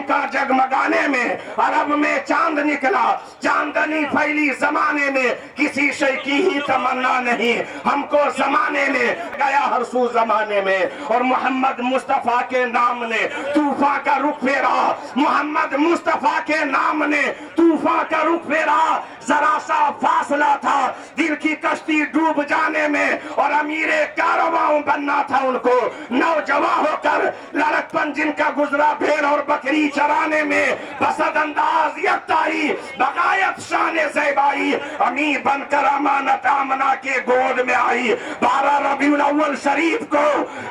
کا جگمگانے میں عرب میں چاند نکلا، چاندنی پھیلی زمانے میں، کسی شے کی ہی تمنا نہیں، ہم کو زمانے میں گیا ہر سو زمانے میں، اور محمد مصطفیٰ کے نام نے طوفان کا رخ پھیرا، محمد مصطفیٰ کے نام نے طوفان کا رخ پھیرا، ذرا سا فاصلہ تھا دل کی کشتی ڈوب جانے میں، اور امیر کارواں بننا تھا ان کو، نوجوان ہو کر لڑکپن جن کا گزرا بھیڑ اور بکری چرانے میں، بسد انداز یکتائی بغایت شان زیبائی، امیر بن کر امانت آمنہ کے گود میں آئی۔ 12 ربیع الاول شریف کو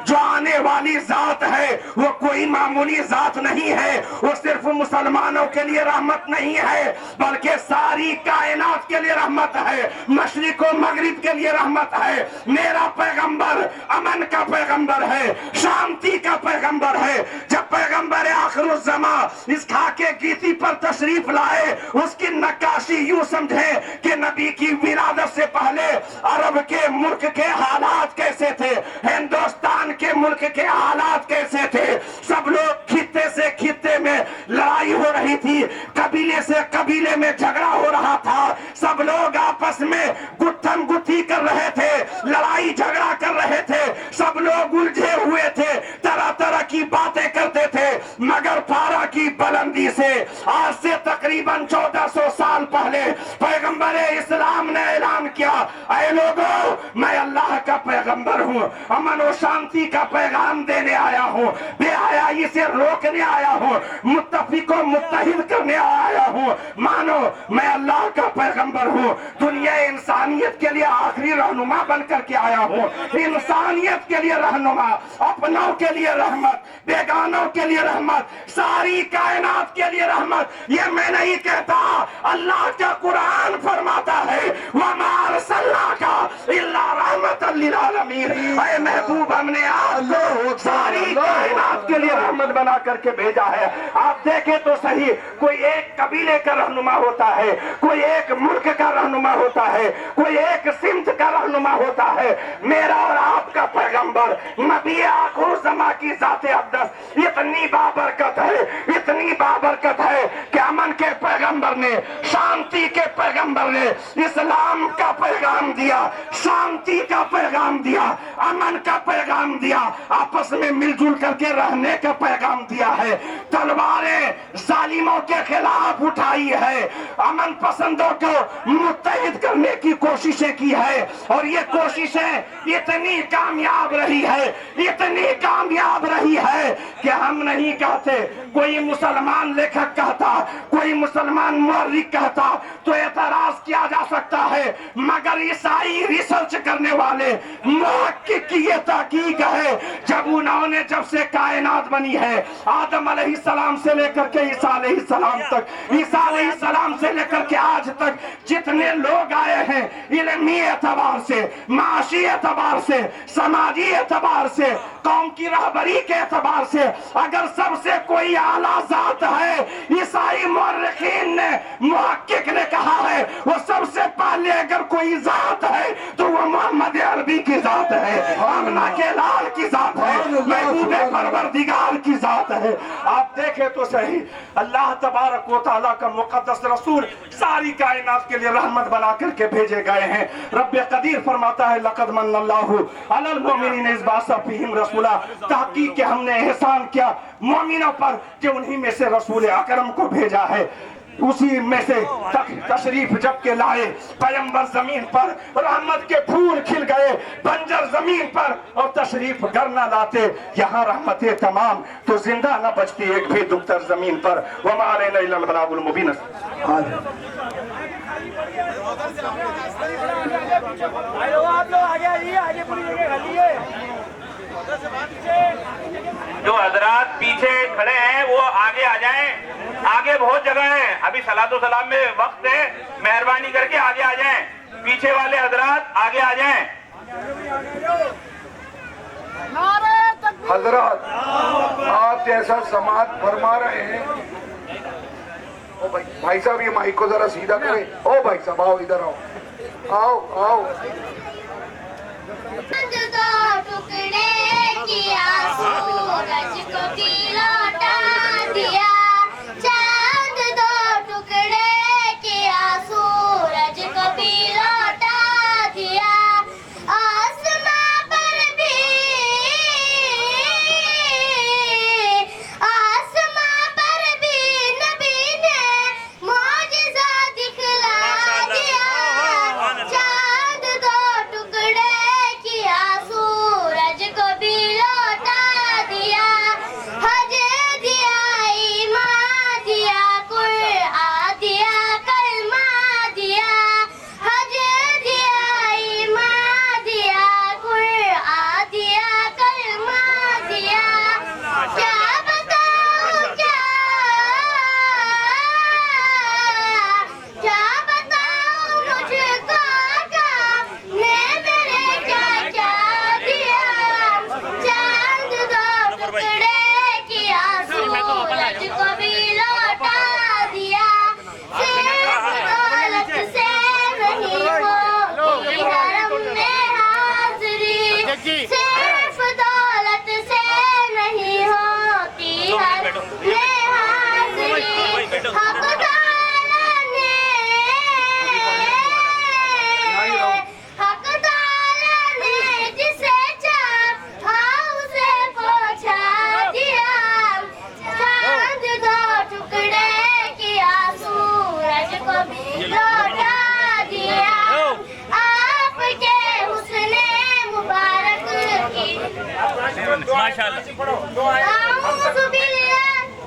جو آنے والی ذات ہے وہ کوئی معمولی ذات نہیں ہے، وہ صرف مسلمانوں کے لیے رحمت نہیں ہے بلکہ ساری کائنات کے لیے رحمت ہے، مشرق و مغرب کے لیے رحمت ہے۔ میرا پیغمبر امن کا پیغمبر ہے، شانتی کا پیغمبر ہے۔ جب پیغمبر آخر الزمان اس خاکے گیتی پر تشریف لائے، اس کی نقاشی یوں سمجھیں کہ نبی کی ولادت سے پہلے عرب کے ملک کے حالات کیسے تھے، ہندوستان کے ملک کے حالات کیسے تھے۔ سب لوگ خطے سے خطے میں لڑائی ہو رہی تھی، قبیلے سے قبیلے میں جھگڑا ہو رہا تھا، سب لوگ آپس میں گتھم گتھی کر رہے تھے، لڑائی جھگڑا کر رہے تھے، سب لوگ الجھے ہوئے تھے، طرح طرح کی باتیں کرتے تھے، مگر پارا کی بلندی سے آج سے تقریباً 1400 سال پہلے پیغمبر اسلام نے اعلان کیا، اے لوگوں میں اللہ کا پیغمبر ہوں، امن و شانتی کا پیغام دینے آیا ہوں، بے حیائی سے روکنے آیا ہوں، متفق و متحد کرنے آیا ہوں، مانو میں اللہ کا پیغمبر ہوں، دنیا انسانیت کے لیے آخری رہنما بن کر کے آیا ہوں، انسانیت کے لیے رہنما، اپنوں کے لیے رحمت، بیگانوں کے لیے رحمت، ساری کائنات کے لیے رحمت۔ یہ میں نہیں کہتا، اللہ کا قرآن فرماتا ہے وَمَا أَرْسَلْنَاكَ إِلَّا رَحْمَةً لِلْعَالَمِينَ، اے محبوب ہم نے آپ کو ساری کائنات کے لیے رحمت بنا کر کے بھیجا ہے۔ آپ دیکھیں تو صحیح، کوئی ایک قبیلے کا رہنما ہوتا ہے، کوئی ایک ملک کا رہنما ہوتا ہے، کوئی ایک سمت کا رہنما ہوتا ہے، میرا اور آپ کا پیغمبر نبی آخر زمان کی ذات اقدس اتنی بابرکت ہے، اتنی بابرکت ہے کہ امن کے پیغمبر نے، شانتی کے پیغمبر نے اسلام کا پیغام دیا، شانتی کا پیغام دیا، امن کا پیغام دیا، آپس میں مل جل کر کے رہنے کا پیغام دیا ہے، تلواریں ظالموں کے خلاف اٹھائی ہے، امن پسندوں کو متحد کرنے کی کوششیں کی ہے، اور یہ کوششیں اتنی کامیاب رہی ہے، اتنی کامیاب رہی ہے کہ ہم نہیں کہتے، کوئی مسلمان لیکھک کہتا، کوئی مسلمان مورخ کہتا تو اعتراض کیا جا سکتا ہے، مگر عیسائی ریسرچ کرنے والے محقق کی یہ تحقیق ہے، جب سے کائنات بنی ہے، آدم علیہ السلام سے لے کر کے عیسیٰ علیہ السلام تک، عیسیٰ علیہ السلام سے لے کر کے آج تک جتنے لوگ آئے ہیں، علمی اعتبار سے، معاشی اعتبار سے، سماجی اعتبار سے، قوم کی رہبری کے اعتبار سے، اگر سب سے کوئی اعلیٰ ذات ہے، عیسائی مورخین نے، محقق نے کہا ہے، وہ سب سے پہلے اگر کوئی ذات ہے تو وہ محمد عربی کی ذات ہے، آمنہ کے لال کی ذات ہے، محبوب پروردگار کی ذات ہے۔ آپ دیکھیں تو صحیح، اللہ تبارک و تعالیٰ کا مقدس رسول ساری کائنات کے لیے رحمت بنا کر کے بھیجے گئے ہیں۔ رب قدیر فرماتا ہے لَقَدْ مَنَّ اللَّهُ عَلَى الْمُؤْمِنِينَ إِذْ بَعَثَ فِيهِمْ رَسُولًا، تحقیق کہ ہم نے احسان کیا مومنوں پر کہ انہی میں سے رسول اکرم کو بھیجا ہے، اسی میں سے تشریف جب کے لائے، پیغمبر زمین پر رحمت کے پھول کھل گئے، بنجر زمین پر، اور تشریف گر نہ لاتے یہاں رحمتیں تمام تو زندہ نہ بچتی ایک بھی دختر زمین پر۔ وَمَا عَلَيْنَا إِلَّا الْبَلَاغُ الْمُبِينُ۔ جو حضرات پیچھے کھڑے ہیں وہ آگے آ جائیں، آگے بہت جگہ ہے، ابھی صلاۃ و سلام میں وقت ہے، مہربانی کر کے آگے آ جائیں، پیچھے والے حضرات آگے آ جائیں۔ حضرات آپ جیسا سماعت فرما رہے ہیں، او بھائی صاحب یہ مائک کو ذرا سیدھا کریں، او بھائی صاحب آؤ ادھر آؤ، آؤ آؤ۔ ٹکڑے کیا سورج کو بھی لوٹا دیا،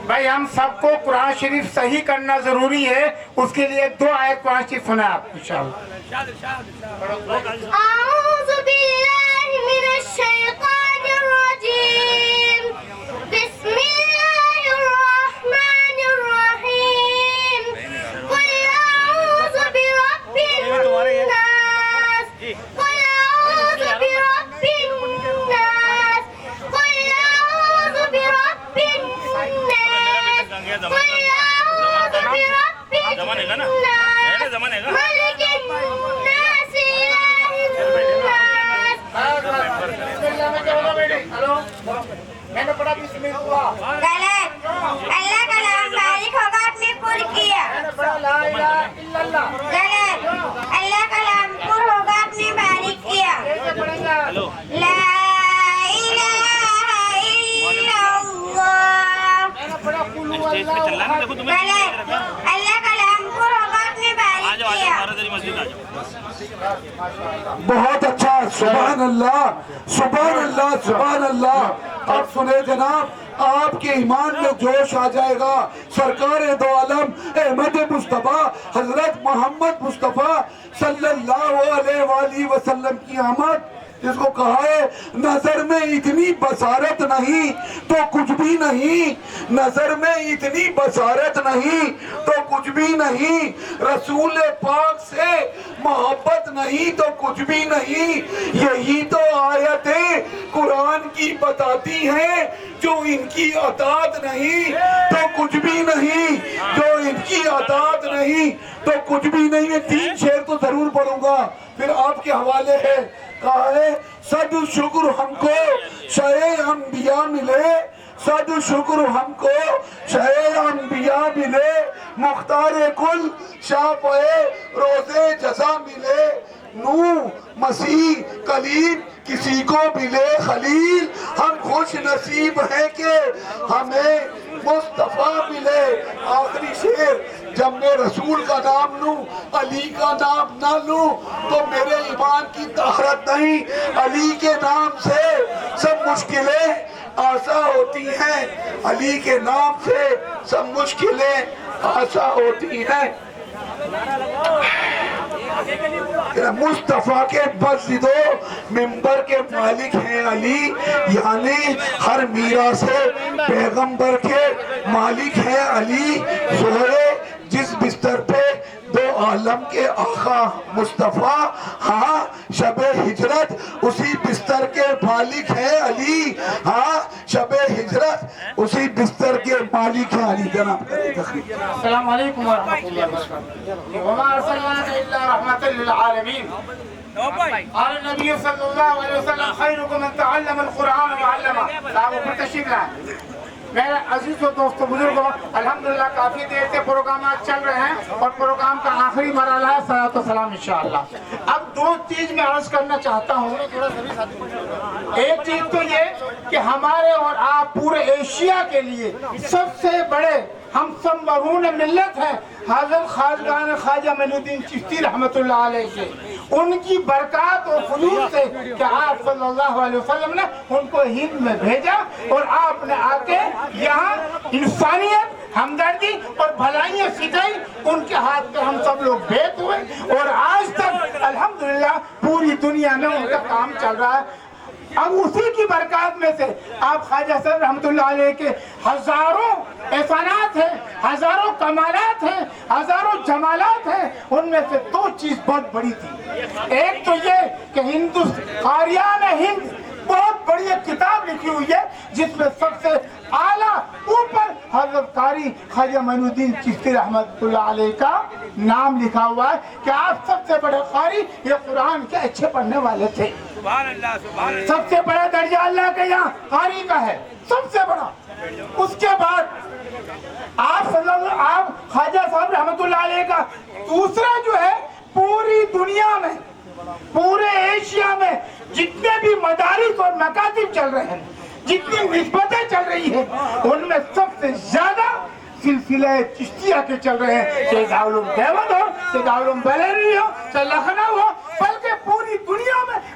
بھائی ہم سب کو قرآن شریف صحیح کرنا ضروری ہے، اس کے لیے 2 آیت قرآن شریف سنا آپ انشاءاللہ۔ اعوذ باللہ من الشیطان الرجیم، بسم اللہ الرحمن الرحیم، قل اعوذ برب الناس، قل اعوذ برب الناس، قل اعوذ برب الناس، قل اعوذ برب الناس، ملک الناس، میں نے پڑھا بسم اللہ، غلط، اللہ کا نام مالک ہوگا آپ نے پر کیا، میں نے پڑھا لا الہ الا اللہ، غلط، اللہ کا نام پر ہوگا آپ نے مالک کیا، کیسے پڑھیں گے؟ لا الہ الا اللہ، میں نے پڑھا قل هو اللہ احد، غلط، اللہ کا نام پر ہوگا آپ نے مالک کیا۔ بہت اچھا، سبحان اللہ سبحان اللہ سبحان اللہ۔ اب سنیں جناب، آپ کے ایمان میں جوش آ جائے گا۔ سرکار دو عالم احمد مصطفیٰ حضرت محمد مصطفیٰ صلی اللہ علیہ وآلہ وسلم کی آمد، جس کو کہا ہے نظر میں اتنی بصارت نہیں تو کچھ بھی نہیں، نظر میں اتنی بصارت نہیں تو کچھ بھی نہیں، رسول پاک سے محبت نہیں تو کچھ بھی نہیں، یہی تو آیتیں قرآن کی بتاتی ہیں، جو ان کی اطاعت نہیں تو کچھ بھی نہیں، جو ان کی اطاعت نہیں تو کچھ بھی نہیں۔ یہ 3 شعر تو ضرور پڑھوں گا، پھر آپ کے حوالے ہے۔ کہا ہے صد شکر ہم کو شہ انبیاء ملے، صد شکر ہم کو شہ انبیاء ملے، مختار کل شافع روزے جزا ملے، نوح مسیح کلیم کسی کو ملے خلیل، ہم خوش نصیب ہیں کہ ہمیں مصطفیٰ ملے۔ آخری شعر، جب میں رسول کا نام لوں علی کا نام نہ لوں تو میرے ایمان کی طہارت نہیں۔ علی کے نام سے سب مشکلیں آسان ہوتی ہیں، علی کے نام سے سب مشکلیں آسان ہوتی ہیں۔ مصطفیٰ کے مسجد و منبر کے مالک ہیں علی، یعنی ہر میراث سے پیغمبر کے مالک ہیں علی۔ سوئے جس بستر پہ 2 عالم کے آقا مصطفیٰ، ہاں شب ہجرت اسی بستر کے مالک ہیں علی، ہاں شب ہجرت اسی بستر کے مالک ہیں علی۔ جناب السلام علیکم ورحمۃ اللہ وبرکاتہ۔ وما ارسلناک الا رحمۃ للعالمین۔ قال النبی صلی اللہ علیہ وسلم خیرکم من تعلم القرآن وعلمہ۔ صاحب اوپر تشریف لائیں۔ میرے عزیز و دوستو بزرگوں، الحمدللہ کافی دیر سے پروگرامات چل رہے ہیں اور پروگرام کا آخری مرحلہ ہے صلاۃ و سلام انشاءاللہ۔ اب 2 چیز میں عرض کرنا چاہتا ہوں۔ ایک چیز تو یہ کہ ہمارے اور آپ پورے ایشیا کے لیے سب سے بڑے ہم سب مرہون ملت ہیں حضرت خواجگان خواجہ معین الدین چشتی رحمت اللہ علیہ کے، ان کی برکات اور فضول سے کہ آپ صلی اللہ علیہ وسلم نے ان کو ہند میں بھیجا اور آپ نے آ کے یہاں انسانیت، ہمدردی اور بھلائیاں سکھائی، ان کے ہاتھ پہ ہم سب لوگ بیت ہوئے اور آج تک الحمدللہ پوری دنیا میں ان کا کام چل رہا ہے۔ اب اسی کی برکات میں سے آپ خواجہ صاحب رحمت اللہ علیہ کے ہزاروں احسانات ہیں، ہزاروں کمالات ہیں، ہزاروں جمالات ہیں، ان میں سے 2 چیز بہت بڑی تھی۔ ایک تو یہ کہ قاریان ہند بہت بڑی ایک کتاب لکھی ہوئی ہے جس میں سب سے اعلیٰ اوپر حضرت قاری خواجہ معین الدین چشتی رحمت اللہ علیہ کا نام لکھا ہوا ہے کہ آپ سب سے بڑے قاری یہ قرآن کے اچھے پڑھنے والے تھے۔ سب سے بڑا درجہ اللہ کے یہاں قاری کا ہے، سب سے بڑا۔ اس کے بعد آپ خواجہ صاحب رحمت اللہ علیہ کا دوسرا جو ہے، پوری دنیا میں پورے ایشیا میں جتنے بھی مدارس اور مکاتب چل رہے ہیں، جتنی نسبتیں چل رہی ہیں، ان میں سب سے زیادہ سلسلہ چشتیہ کے چل رہے ہیں، چاہے دارالعلوم دیوبند ہو، چاہے دارالعلوم بریلوی ہو، چاہے لکھنؤ ہو، بلکہ پوری دنیا میں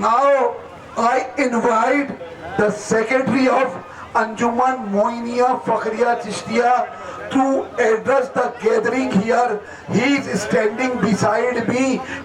Now I invite the secretary of Anjuman Moinia Fakhriya Chishtiya to address the gathering here. He is standing beside me,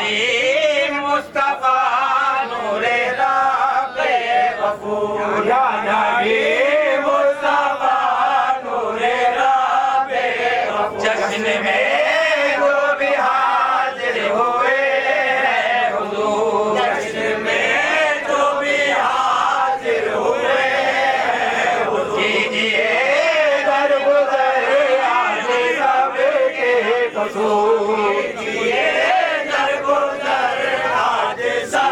نبی مصطفیٰ نور رب غفور یا نبی مصطفیٰ نور رب غفور جشن میں جو بھی حاضر ہوئے ہیں حضور جشن میں جو بھی حاضر ہوئے ہیں حضور کیجئے درگزر آج سب کے قصور کیجئے درگزر آج سب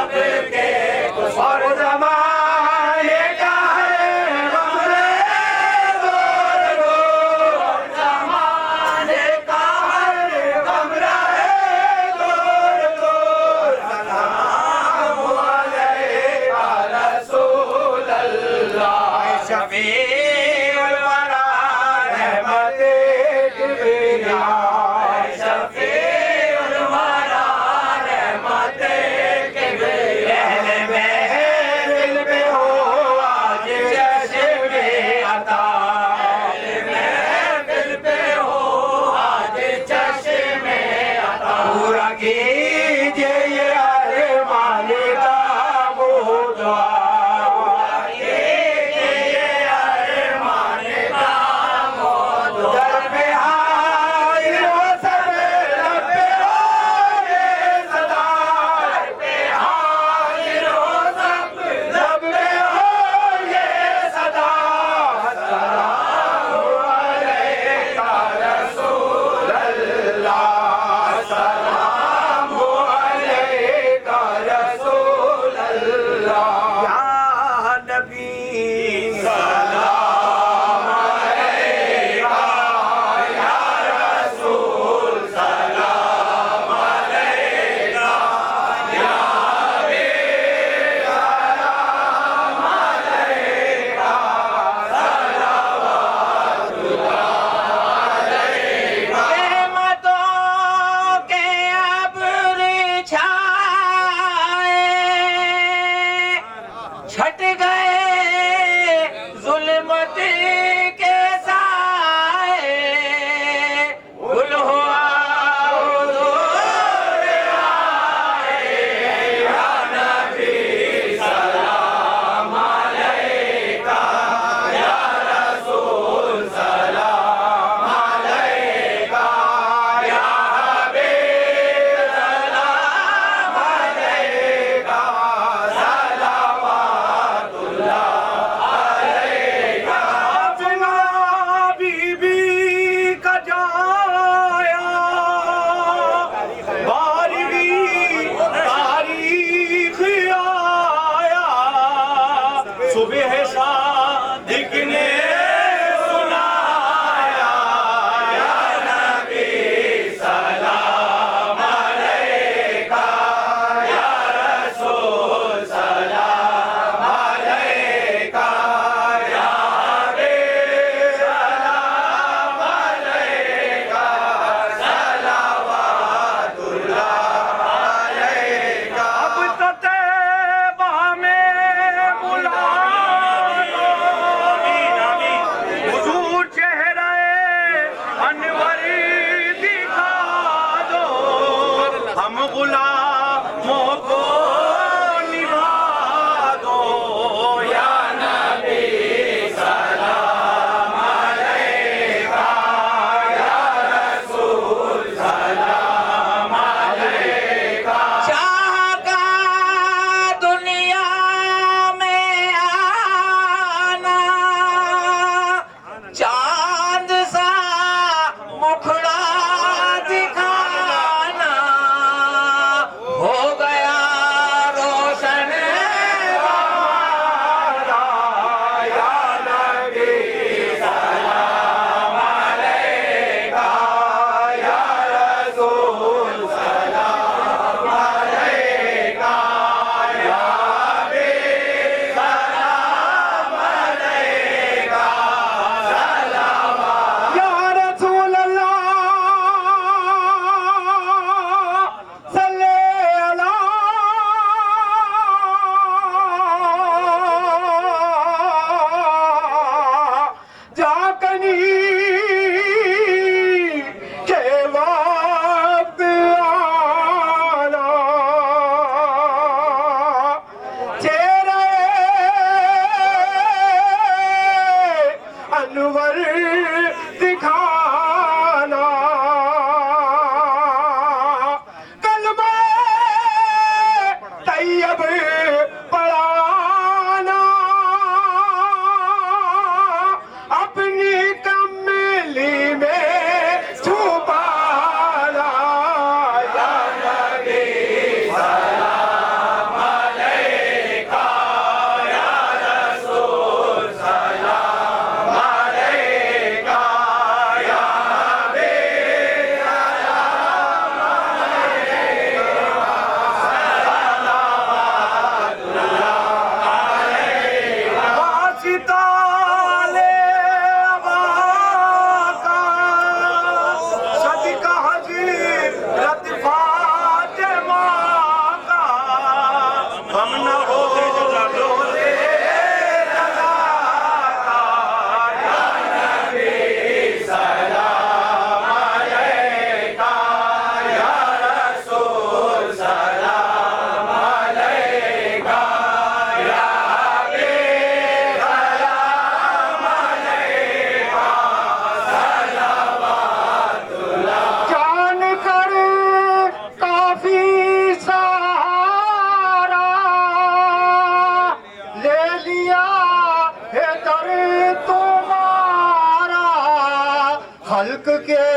خلق کے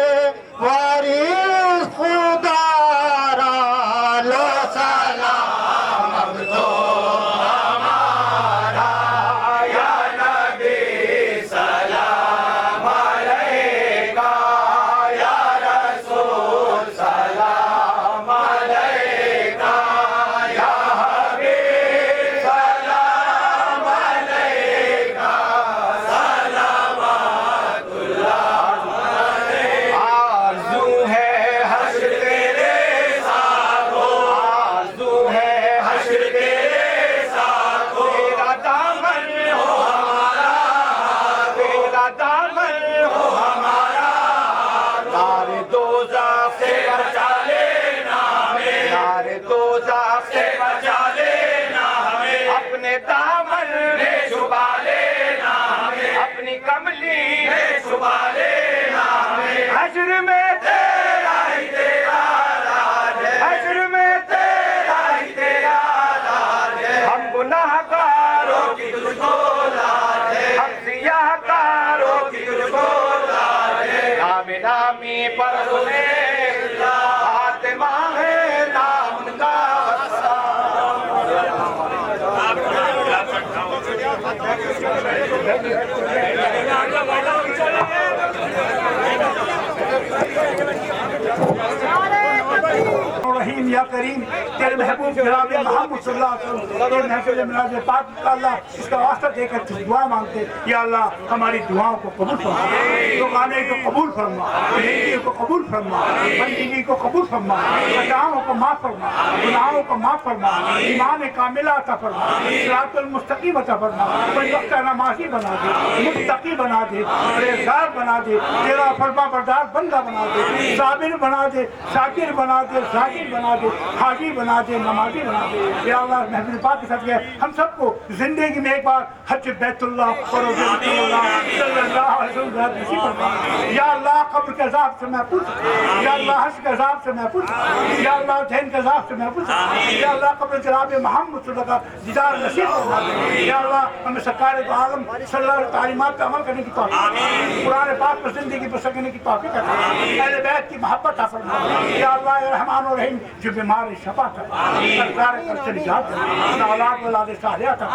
وارث خدا را لو سلام اب تو ہمارا یا نبی سلام علیکہ یا رسول سلام علیکہ یا حبیب سلام علیکہ صلوات اللہ آرزو ہے حشر تیرے ساتھ ہو آرزو ہے حشر تیرے ساتھ ہو تیرا دامن ہو ہمارا تیرا دامن ہو ہمارا نار دوزخ سے بچا لینا ہمیں نار دوزخ سے بچا لینا ہمیں اپنے دامن میں چھپا لینا ہمیں اپنی کملی میں چھپا لینا ہمیں حشر میں تیرا ہی تیرا راج ہے حشر میں تیرا ہی تیرا راج ہے ہم گناہ کاروں کی تجھ کو لاج ہے ہم سیاہ کاروں کی تجھ کو لاج ہے نام نامی پر انہیں فاطمہ ہے نام ان کا رحیم یا کریم تیرے محبوب جناب محمد صلی اللہ علیہ وسلم تیرے محفل مناظر پاک کا اللہ اس کا واسطہ دے کر دعا مانگتے یا اللہ ہماری دعاؤں کو قبول فرما دعانے کو قبول فرما نیکی کو قبول فرما بندگی کو قبول فرما خطاؤں کو معاف فرما گناہوں کو معاف فرما ایمان کاملہ عطا فرما صراط المستقیم عطا فرما کوئی وقت نمازی بنا دے متقی بنا دے پرہیزگار بنا دے تیرا فرما بردار بندہ بنا دے صابر بنا دے شاکر بنا دے ذاکر بنا دے حاجی بنا دے نمازی بنا دے یا اللہ محبوب پاک کے ساتھ ہم سب کو زندگی میں ایک بار حج بیت اللہ اور رسول اللہ صلی اللہ علیہ وسلم نصیب فرما یا اللہ قبر کے عذاب سے محفوظ یا اللہ حشر کے عذاب سے محفوظ یا اللہ دین کے عذاب سے محفوظ یا اللہ قبر جناب محمد صلی اللہ علیہ وسلم دیدار نصیب فرما یا اللہ ہمیں سرکار دو عالم صلی اللہ علیہ تعلیمات پہ عمل کرنے کی توفیق قرآن پاک پر زندگی پر سکنے کی توفیق عطا اہل بیت کی محبت عطا فرما یا اللہ رحمان و رحیم جو بیمار شفا عطا سرکار پر سے نجات اپنا اولاد اولاد صالحہ عطا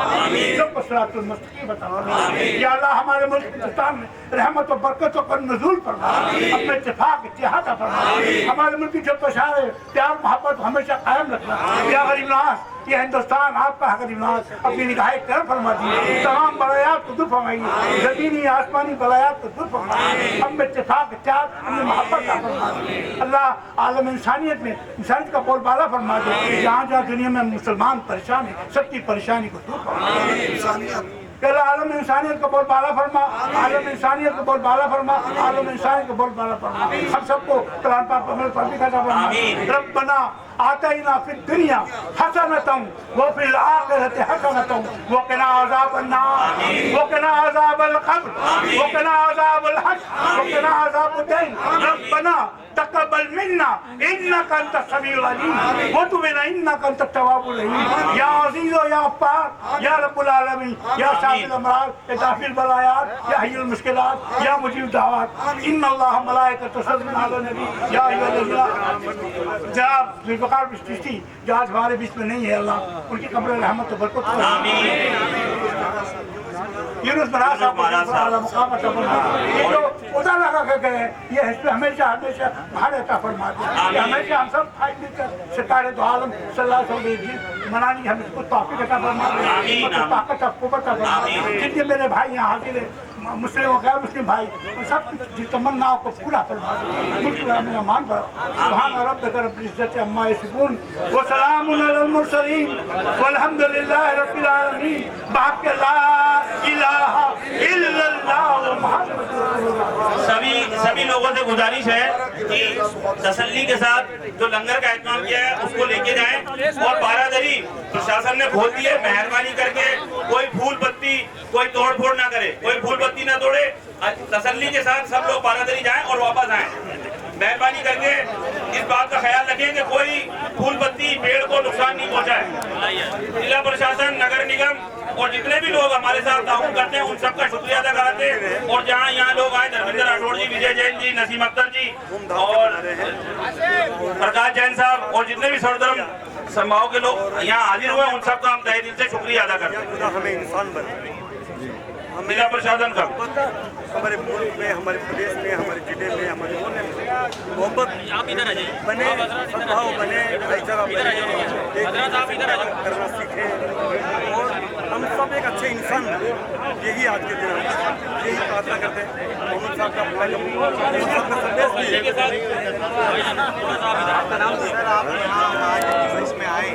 سب کو صراط المستقیم عطا یا اللہ ہمارے ملک ہندوستان میں رحمت و برکتوں پر نزول فرما اپنے اتفاق اتحاد فرما ہمارے ملک کی جو پشارے پیار محبت ہمیشہ قائم رکھنا یا غریب نواز یہ ہندوستان آپ کا غریب نواز اپنی نگاہ کرم فرما دیے تمام بلایات کو دور فرمائیے زمینی آسمانی بلایات کو دور فرمائیے ہم میں اتفاق اتحاد ہم میں محبت کا فرما دیے اللہ عالم انسانیت میں انسانیت کا بول بالا فرما دے جہاں جہاں دنیا میں مسلمان پریشان ہیں سب کی پریشانی کو دور فرما کہ اللہ عالم انسانیت کو بول بالا فرما عالم انسانیت کو بول بالا فرما عالم انسانیت کو بول بالا فرما ہم سب کو قرآن پاک عمل پر بھی کرنا فرما ربنا آتینا فی الدنیا حسنۃ وفی الآخرۃ حسنۃ وقنا عذاب النار وقنا عذاب القبر وقنا عذاب الحشر وقنا عذاب الدین ربنا تقبل منا انك انت السميع العليم وتب علينا انك انت التواب الرحيم يا عزيز يا غفار يا رب العالمين يا شافي الامراض يا دافع البلايات يا حي المشكلات يا مجيب الدعوات ان الله ملائكته يصلون على النبي يا ايها الذين امنوا جناب ذوالفقار بچشتی جو آج ہمارے بیچ میں نہیں ہے اللہ ان کی قبر رحمت و برکت یونس مرا صاحب کو مقام عطا فرما یہ جو ادھر لگا کے گئے یہ حسب ہمیشہ ہمیشہ بھاڑ عطا فرما دے کہ ہمیشہ ہم سب بھائی مل کر سرکار دو عالم صلی اللہ علیہ وسلم منانی ہمیں کو توفیق عطا فرما دے طاقت قوت عطا فرما جتنے میرے بھائی یہاں حاضر ہیں مسلم و غیر مسلم بھائی ان سب کی تمناؤں کو پورا فرما دے ملک میں امان پر سبحان ربک رب العزت عما یصفون وسلام علی المرسلین والحمد للہ رب العالمین بحق لا الہ الا اللہ محمد رسول اللہ سبھی لوگوں سے گزارش ہے کہ تسلی کے ساتھ جو لنگر کا اہتمام کیا ہے اس کو لے کے جائیں اور بارادری پرشاسن نے کھول دی ہے مہربانی کر کے کوئی پھول پتی کوئی توڑ پھوڑ نہ کرے کوئی پھول پتی نہ توڑے تسلی کے ساتھ سب لوگ بارادری جائیں اور واپس آئیں مہربانی کر کے اس بات کا خیال رکھیں کہ کوئی پھول پتی پیڑ کو نقصان نہیں پہنچائے. ضلع پرشاسن، نگر نگم اور جتنے بھی لوگ ہمارے ساتھ تعاون کرتے ہیں ان سب کا شکریہ ادا کرتے ہیں. اور جہاں یہاں لوگ آئے، دھرمیندر راٹھوڑ جی، وجے جین جی، نسیم اختر جی اور پرکاش جین صاحب اور جتنے بھی سردرم سماؤ کے لوگ یہاں حاضر ہوئے ان سب کا ہم تہ دل سے شکریہ ادا کرتے ہیں. ہمیں انسان بنا، ضلع پرشاسن کا ہمارے ملک میں، ہمارے پردیش میں، ہمارے ضلع میں، ہمارے محلے میں محبت بنے، سدبھاؤ بنے، بھائی چارہ بنے، ایک دوسرے سے کرنا سیکھیں اور ہم سب ایک اچھے انسان بنے. یہی آج کے دن ہم یہی پرارتھنا کرتے ہیں. محمد صاحب کا محمد صاحب کا سندیش بھی سر آپ یہاں آج اس میں آئے